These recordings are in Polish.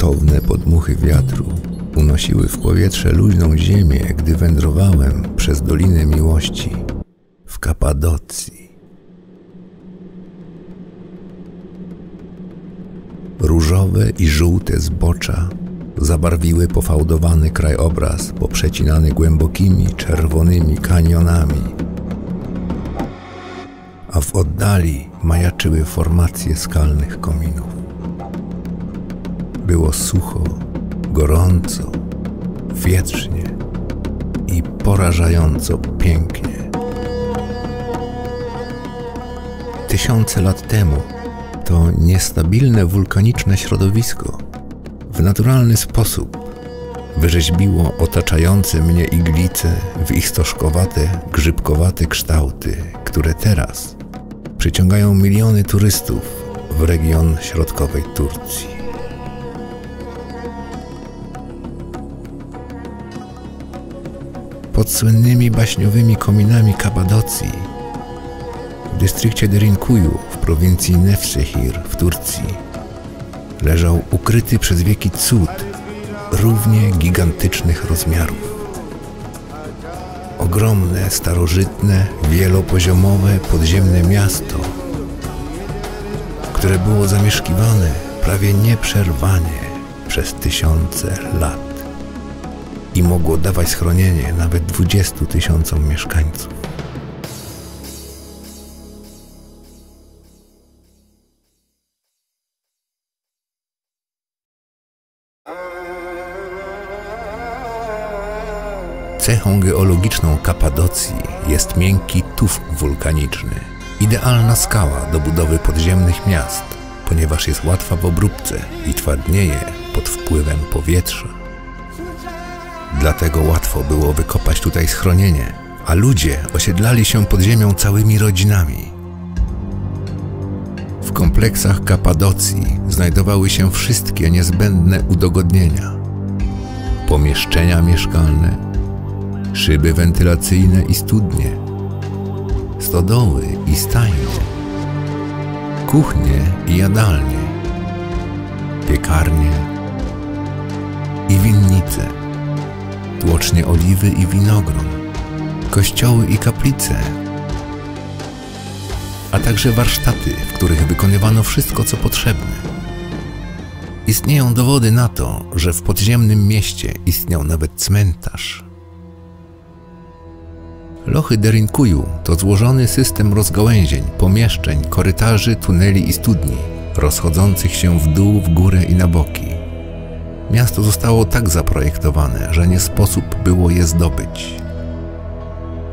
gwałtowne podmuchy wiatru unosiły w powietrze luźną ziemię, gdy wędrowałem przez Dolinę Miłości w Kapadocji. Różowe i żółte zbocza zabarwiły pofałdowany krajobraz poprzecinany głębokimi czerwonymi kanionami, a w oddali majaczyły formacje skalnych kominów. Było sucho, gorąco, wietrznie i porażająco pięknie. Tysiące lat temu to niestabilne wulkaniczne środowisko w naturalny sposób wyrzeźbiło otaczające mnie iglice w ich stożkowate, grzybkowate kształty, które teraz przyciągają miliony turystów w region środkowej Turcji. Pod słynnymi baśniowymi kominami Kapadocji w dystrykcie Derinkuyu w prowincji Nevşehir w Turcji leżał ukryty przez wieki cud równie gigantycznych rozmiarów. Ogromne, starożytne, wielopoziomowe podziemne miasto, które było zamieszkiwane prawie nieprzerwanie przez tysiące lat i mogło dawać schronienie nawet 20 000 mieszkańców. Cechą geologiczną Kapadocji jest miękki tuf wulkaniczny, idealna skała do budowy podziemnych miast, ponieważ jest łatwa w obróbce i twardnieje pod wpływem powietrza. Dlatego łatwo było wykopać tutaj schronienie, a ludzie osiedlali się pod ziemią całymi rodzinami. W kompleksach Kapadocji znajdowały się wszystkie niezbędne udogodnienia: pomieszczenia mieszkalne, szyby wentylacyjne i studnie, stodoły i stajnie, kuchnie i jadalnie, piekarnie i winnice, tłocznie oliwy i winogron, kościoły i kaplice, a także warsztaty, w których wykonywano wszystko, co potrzebne. Istnieją dowody na to, że w podziemnym mieście istniał nawet cmentarz. Lochy Derinkuyu to złożony system rozgałęzień, pomieszczeń, korytarzy, tuneli i studni, rozchodzących się w dół, w górę i na boki. Miasto zostało tak zaprojektowane, że nie sposób było je zdobyć.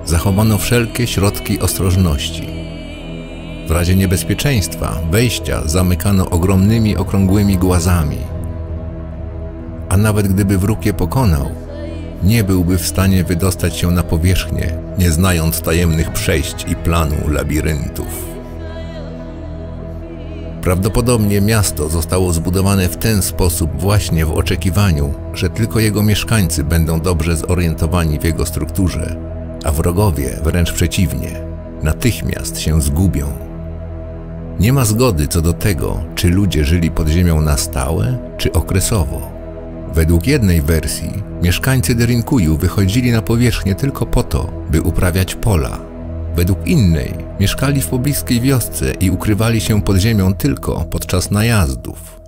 Zachowano wszelkie środki ostrożności. W razie niebezpieczeństwa wejścia zamykano ogromnymi, okrągłymi głazami. A nawet gdyby wróg je pokonał, nie byłby w stanie wydostać się na powierzchnię, nie znając tajemnych przejść i planu labiryntów. Prawdopodobnie miasto zostało zbudowane w ten sposób właśnie w oczekiwaniu, że tylko jego mieszkańcy będą dobrze zorientowani w jego strukturze, a wrogowie wręcz przeciwnie, natychmiast się zgubią. Nie ma zgody co do tego, czy ludzie żyli pod ziemią na stałe, czy okresowo. Według jednej wersji mieszkańcy Derinkuyu wychodzili na powierzchnię tylko po to, by uprawiać pola. Według innej mieszkali w pobliskiej wiosce i ukrywali się pod ziemią tylko podczas najazdów.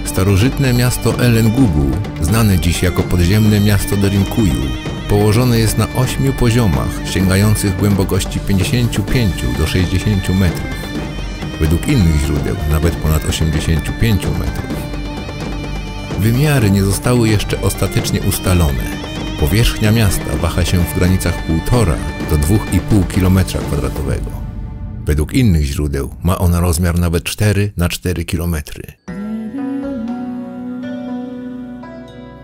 Starożytne miasto Elengugu, znane dziś jako podziemne miasto Derinkuyu, położone jest na 8 poziomach sięgających głębokości 55 do 60 metrów. Według innych źródeł nawet ponad 85 metrów. Wymiary nie zostały jeszcze ostatecznie ustalone. Powierzchnia miasta waha się w granicach 1,5 do 2,5 km². Według innych źródeł ma ona rozmiar nawet 4 na 4 km.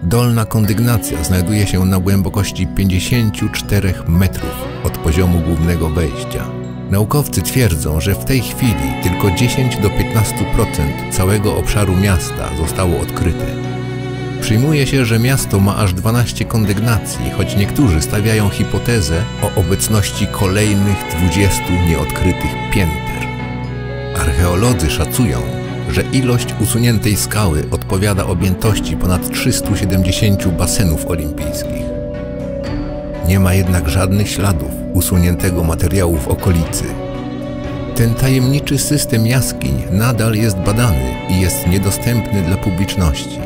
Dolna kondygnacja znajduje się na głębokości 54 metrów od poziomu głównego wejścia. Naukowcy twierdzą, że w tej chwili tylko 10 do 15% całego obszaru miasta zostało odkryte. Przyjmuje się, że miasto ma aż 12 kondygnacji, choć niektórzy stawiają hipotezę o obecności kolejnych 20 nieodkrytych pięter. Archeolodzy szacują, że ilość usuniętej skały odpowiada objętości ponad 370 basenów olimpijskich. Nie ma jednak żadnych śladów usuniętego materiału w okolicy. Ten tajemniczy system jaskiń nadal jest badany i jest niedostępny dla publiczności.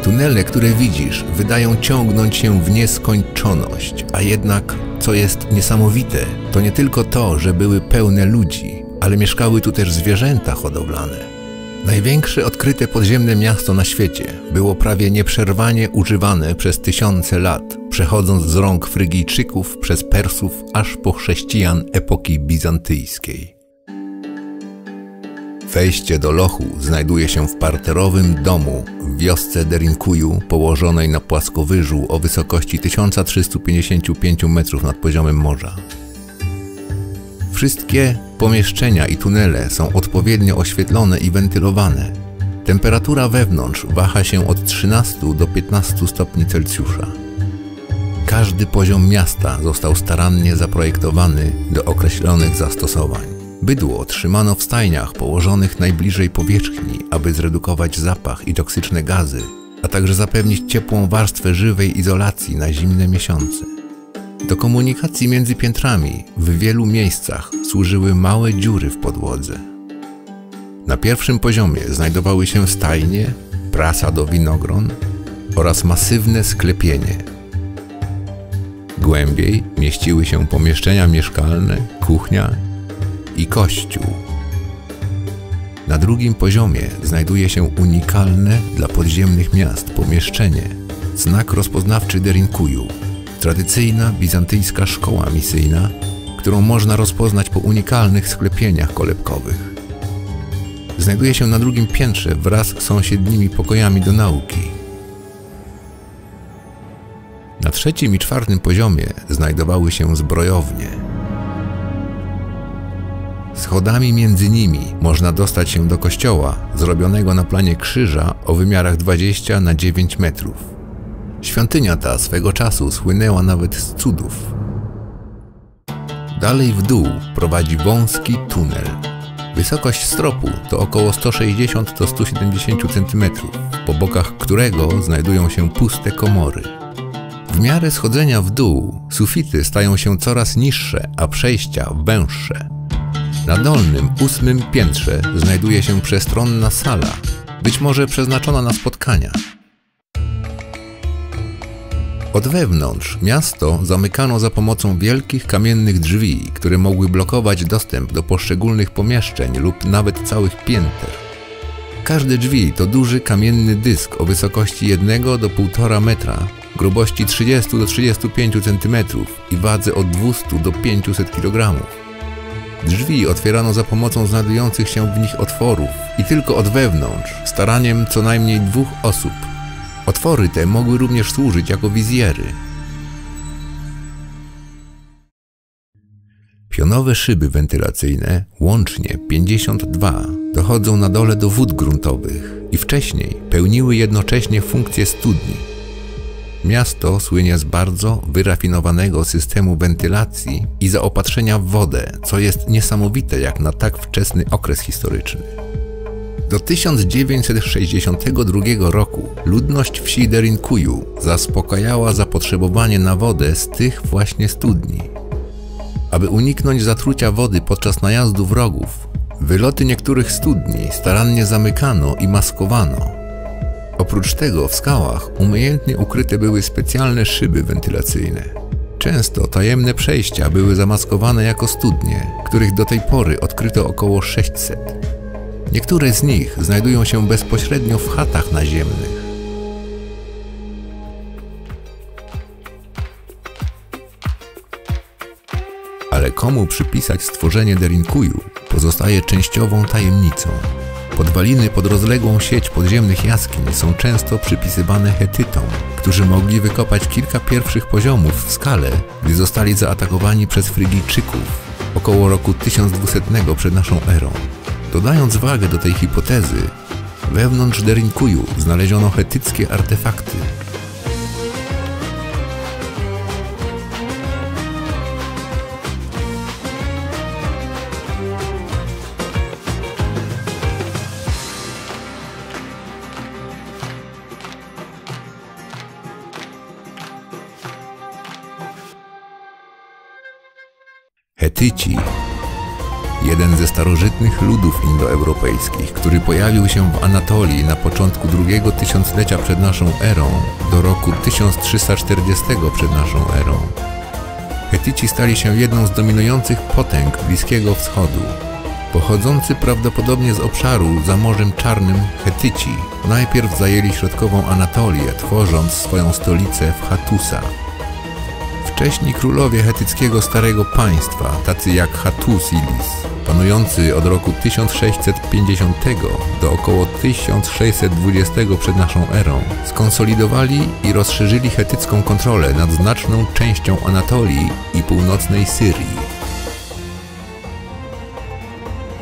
Tunele, które widzisz, wydają ciągnąć się w nieskończoność, a jednak, co jest niesamowite, to nie tylko to, że były pełne ludzi, ale mieszkały tu też zwierzęta hodowlane. Największe odkryte podziemne miasto na świecie było prawie nieprzerwanie używane przez tysiące lat, przechodząc z rąk Frygijczyków przez Persów aż po chrześcijan epoki bizantyjskiej. Wejście do lochu znajduje się w parterowym domu w wiosce Derinkuju położonej na płaskowyżu o wysokości 1355 metrów nad poziomem morza. Wszystkie pomieszczenia i tunele są odpowiednio oświetlone i wentylowane. Temperatura wewnątrz waha się od 13 do 15 stopni Celsjusza. Każdy poziom miasta został starannie zaprojektowany do określonych zastosowań. Bydło trzymano w stajniach położonych najbliżej powierzchni, aby zredukować zapach i toksyczne gazy, a także zapewnić ciepłą warstwę żywej izolacji na zimne miesiące. Do komunikacji między piętrami w wielu miejscach służyły małe dziury w podłodze. Na pierwszym poziomie znajdowały się stajnie, prasa do winogron oraz masywne sklepienie. Głębiej mieściły się pomieszczenia mieszkalne, kuchnia i kościół. Na drugim poziomie znajduje się unikalne dla podziemnych miast pomieszczenie, znak rozpoznawczy Derinkuju, tradycyjna bizantyjska szkoła misyjna, którą można rozpoznać po unikalnych sklepieniach kolebkowych. Znajduje się na drugim piętrze wraz z sąsiednimi pokojami do nauki. Na trzecim i czwartym poziomie znajdowały się zbrojownie. Schodami między nimi można dostać się do kościoła, zrobionego na planie krzyża o wymiarach 20 na 9 metrów. Świątynia ta swego czasu słynęła nawet z cudów. Dalej w dół prowadzi wąski tunel. Wysokość stropu to około 160 do 170 cm, po bokach którego znajdują się puste komory. W miarę schodzenia w dół sufity stają się coraz niższe, a przejścia węższe. Na dolnym, 8. piętrze znajduje się przestronna sala, być może przeznaczona na spotkania. Od wewnątrz miasto zamykano za pomocą wielkich kamiennych drzwi, które mogły blokować dostęp do poszczególnych pomieszczeń lub nawet całych pięter. Każde drzwi to duży kamienny dysk o wysokości 1 do 1,5 metra, grubości 30 do 35 cm i wadze od 200 do 500 kg. Drzwi otwierano za pomocą znajdujących się w nich otworów i tylko od wewnątrz, staraniem co najmniej 2 osób. Otwory te mogły również służyć jako wizjery. Pionowe szyby wentylacyjne, łącznie 52, dochodzą na dole do wód gruntowych i wcześniej pełniły jednocześnie funkcję studni. Miasto słynie z bardzo wyrafinowanego systemu wentylacji i zaopatrzenia w wodę, co jest niesamowite jak na tak wczesny okres historyczny. Do 1962 roku ludność wsi Derinkuju zaspokajała zapotrzebowanie na wodę z tych właśnie studni. Aby uniknąć zatrucia wody podczas najazdu wrogów, wyloty niektórych studni starannie zamykano i maskowano. Oprócz tego w skałach umiejętnie ukryte były specjalne szyby wentylacyjne. Często tajemne przejścia były zamaskowane jako studnie, których do tej pory odkryto około 600. Niektóre z nich znajdują się bezpośrednio w chatach naziemnych. Ale komu przypisać stworzenie Derinkuju pozostaje częściową tajemnicą. Podwaliny pod rozległą sieć podziemnych jaskiń są często przypisywane Hetytom, którzy mogli wykopać kilka pierwszych poziomów w skale, gdy zostali zaatakowani przez Frygijczyków około roku 1200 przed naszą erą. Dodając wagę do tej hipotezy, wewnątrz Derinkuju znaleziono hetyckie artefakty. Hetyci. Jeden ze starożytnych ludów indoeuropejskich, który pojawił się w Anatolii na początku drugiego tysiąclecia przed naszą erą do roku 1340 przed naszą erą. Hetyci stali się jedną z dominujących potęg Bliskiego Wschodu. Pochodzący prawdopodobnie z obszaru za Morzem Czarnym Hetyci najpierw zajęli środkową Anatolię, tworząc swoją stolicę w Hattusa. Wcześni królowie hetyckiego Starego Państwa, tacy jak Hattusilis, panujący od roku 1650 do około 1620 przed naszą erą, skonsolidowali i rozszerzyli hetycką kontrolę nad znaczną częścią Anatolii i północnej Syrii.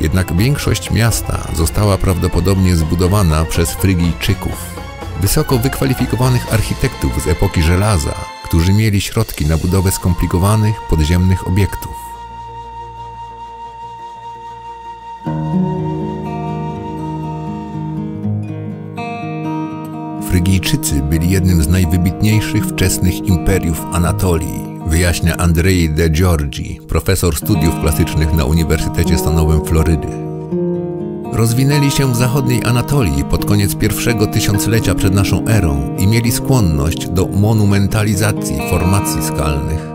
Jednak większość miasta została prawdopodobnie zbudowana przez Frygijczyków, wysoko wykwalifikowanych architektów z epoki żelaza, którzy mieli środki na budowę skomplikowanych podziemnych obiektów. Frygijczycy byli jednym z najwybitniejszych wczesnych imperiów Anatolii, wyjaśnia Andrzej de Giorgi, profesor studiów klasycznych na Uniwersytecie Stanowym Florydy. Rozwinęli się w zachodniej Anatolii pod koniec pierwszego tysiąclecia przed naszą erą i mieli skłonność do monumentalizacji formacji skalnych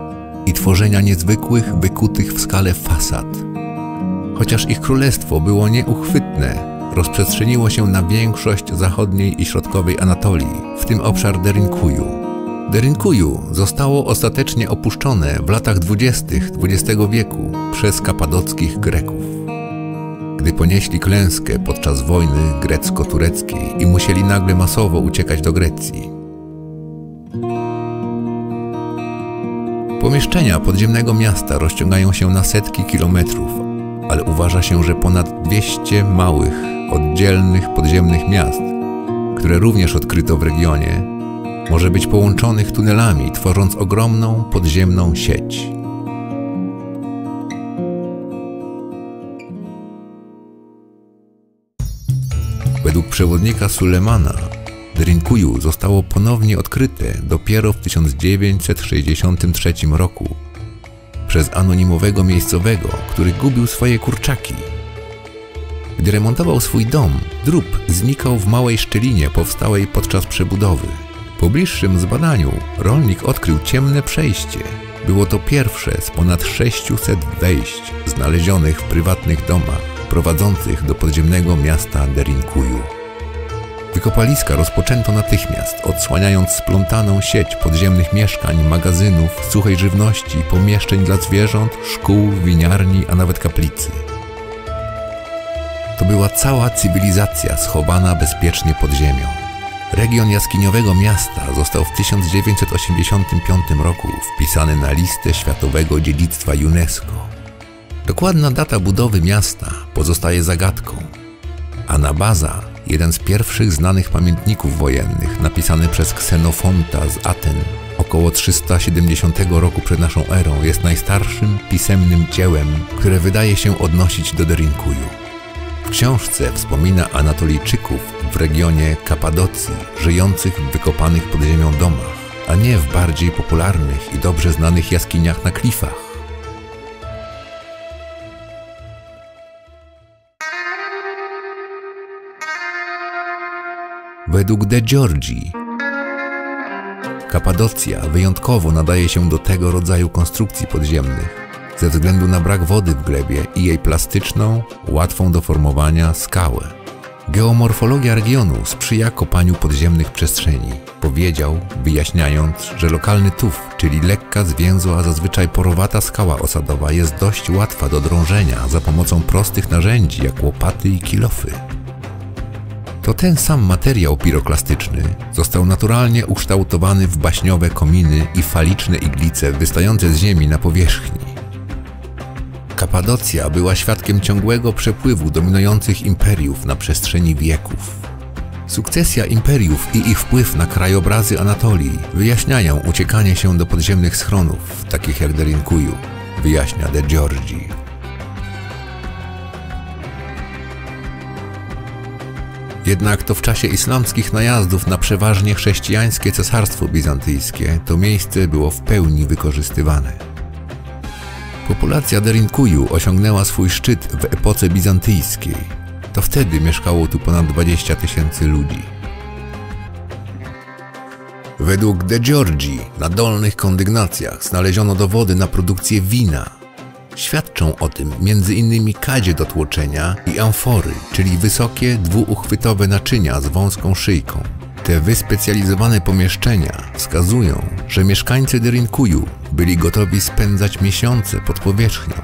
i tworzenia niezwykłych, wykutych w skale fasad. Chociaż ich królestwo było nieuchwytne, rozprzestrzeniło się na większość zachodniej i środkowej Anatolii, w tym obszar Derinkuju. Derinkuju zostało ostatecznie opuszczone w latach 20. XX wieku przez kapadockich Greków, gdy ponieśli klęskę podczas wojny grecko-tureckiej i musieli nagle masowo uciekać do Grecji. Pomieszczenia podziemnego miasta rozciągają się na setki kilometrów, ale uważa się, że ponad 200 małych, oddzielnych podziemnych miast, które również odkryto w regionie, może być połączonych tunelami, tworząc ogromną podziemną sieć. Według przewodnika Sulemana, Derinkuju zostało ponownie odkryte dopiero w 1963 roku przez anonimowego miejscowego, który gubił swoje kurczaki. Gdy remontował swój dom, drób znikał w małej szczelinie powstałej podczas przebudowy. Po bliższym zbadaniu rolnik odkrył ciemne przejście. Było to pierwsze z ponad 600 wejść znalezionych w prywatnych domach prowadzących do podziemnego miasta Derinkuju. Wykopaliska rozpoczęto natychmiast, odsłaniając splątaną sieć podziemnych mieszkań, magazynów, suchej żywności, pomieszczeń dla zwierząt, szkół, winiarni, a nawet kaplicy. To była cała cywilizacja schowana bezpiecznie pod ziemią. Region jaskiniowego miasta został w 1985 roku wpisany na listę Światowego Dziedzictwa UNESCO. Dokładna data budowy miasta pozostaje zagadką. Anabaza, jeden z pierwszych znanych pamiętników wojennych, napisany przez Ksenofonta z Aten około 370 roku przed naszą erą, jest najstarszym pisemnym dziełem, które wydaje się odnosić do Derinkuju. W książce wspomina Anatolijczyków w regionie Kapadocji, żyjących w wykopanych pod ziemią domach, a nie w bardziej popularnych i dobrze znanych jaskiniach na klifach. Według de Giorgi, Kapadocja wyjątkowo nadaje się do tego rodzaju konstrukcji podziemnych ze względu na brak wody w glebie i jej plastyczną, łatwą do formowania skałę. Geomorfologia regionu sprzyja kopaniu podziemnych przestrzeni, powiedział, wyjaśniając, że lokalny tuf, czyli lekka, zwięzła, a zazwyczaj porowata skała osadowa jest dość łatwa do drążenia za pomocą prostych narzędzi jak łopaty i kilofy. To ten sam materiał piroklastyczny został naturalnie ukształtowany w baśniowe kominy i faliczne iglice wystające z ziemi na powierzchni. Kapadocja była świadkiem ciągłego przepływu dominujących imperiów na przestrzeni wieków. Sukcesja imperiów i ich wpływ na krajobrazy Anatolii wyjaśniają uciekanie się do podziemnych schronów, takich jak Derinkuju, wyjaśnia de Giorgi. Jednak to w czasie islamskich najazdów na przeważnie chrześcijańskie cesarstwo bizantyjskie to miejsce było w pełni wykorzystywane. Populacja Derinkuju osiągnęła swój szczyt w epoce bizantyjskiej. To wtedy mieszkało tu ponad 20 000 ludzi. Według De Giorgi na dolnych kondygnacjach znaleziono dowody na produkcję wina. Świadczą o tym m.in. kadzie do tłoczenia i amfory, czyli wysokie, dwuuchwytowe naczynia z wąską szyjką. Te wyspecjalizowane pomieszczenia wskazują, że mieszkańcy Derinkuju byli gotowi spędzać miesiące pod powierzchnią.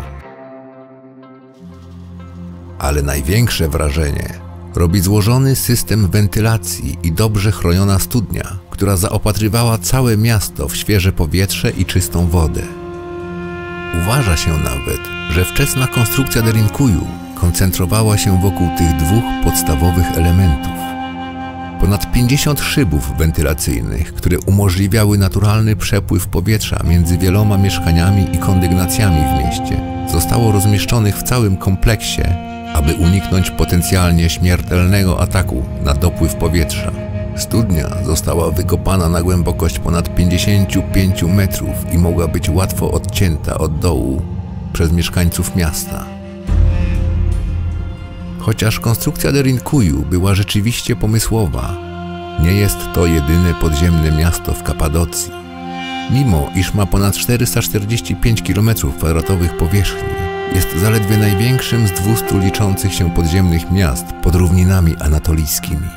Ale największe wrażenie robi złożony system wentylacji i dobrze chroniona studnia, która zaopatrywała całe miasto w świeże powietrze i czystą wodę. Uważa się nawet, że wczesna konstrukcja Derinkuju koncentrowała się wokół tych dwóch podstawowych elementów. Ponad 50 szybów wentylacyjnych, które umożliwiały naturalny przepływ powietrza między wieloma mieszkaniami i kondygnacjami w mieście, zostało rozmieszczonych w całym kompleksie, aby uniknąć potencjalnie śmiertelnego ataku na dopływ powietrza. Studnia została wykopana na głębokość ponad 55 metrów i mogła być łatwo odcięta od dołu przez mieszkańców miasta. Chociaż konstrukcja Derinkuju była rzeczywiście pomysłowa, nie jest to jedyne podziemne miasto w Kapadocji. Mimo iż ma ponad 445 km² powierzchni, jest zaledwie największym z 200 liczących się podziemnych miast pod równinami anatolijskimi.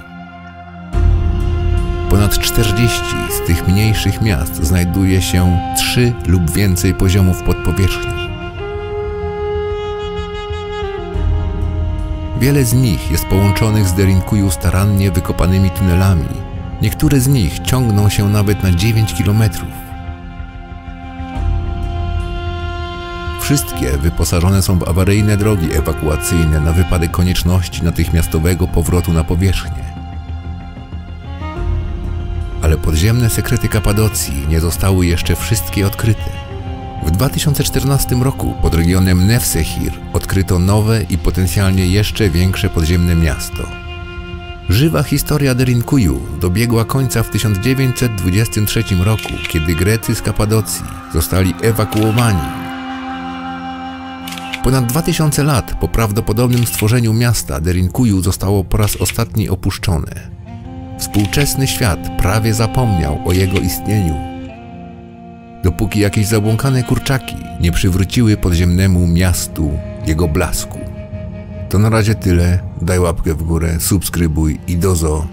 Ponad 40 z tych mniejszych miast znajduje się 3 lub więcej poziomów pod powierzchnią. Wiele z nich jest połączonych z Derinkuju starannie wykopanymi tunelami. Niektóre z nich ciągną się nawet na 9 km. Wszystkie wyposażone są w awaryjne drogi ewakuacyjne na wypadek konieczności natychmiastowego powrotu na powierzchnię. Ale podziemne sekrety Kapadocji nie zostały jeszcze wszystkie odkryte. W 2014 roku pod regionem Nevşehir odkryto nowe i potencjalnie jeszcze większe podziemne miasto. Żywa historia Derinkuju dobiegła końca w 1923 roku, kiedy Grecy z Kapadocji zostali ewakuowani. Ponad 2000 lat po prawdopodobnym stworzeniu miasta Derinkuju zostało po raz ostatni opuszczone. Współczesny świat prawie zapomniał o jego istnieniu, dopóki jakieś zabłąkane kurczaki nie przywróciły podziemnemu miastu jego blasku. To na razie tyle, daj łapkę w górę, subskrybuj i do zo.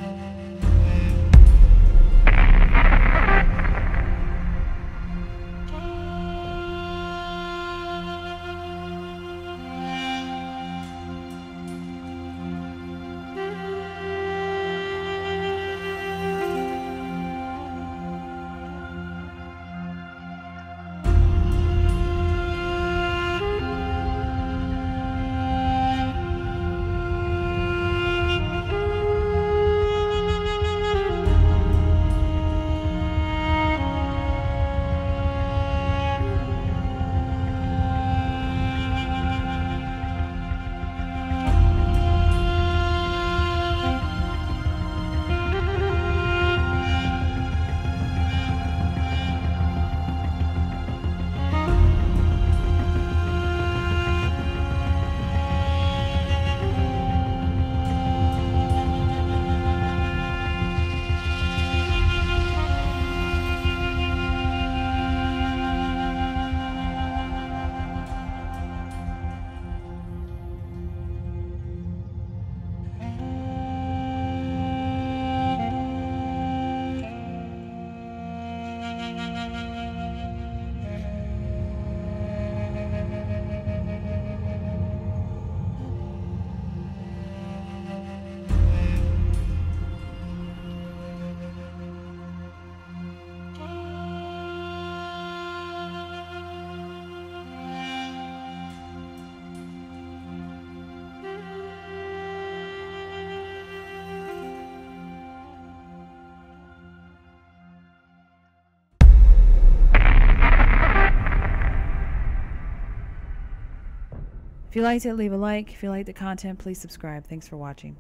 If you liked it, leave a like. If you liked the content, please subscribe. Thanks for watching.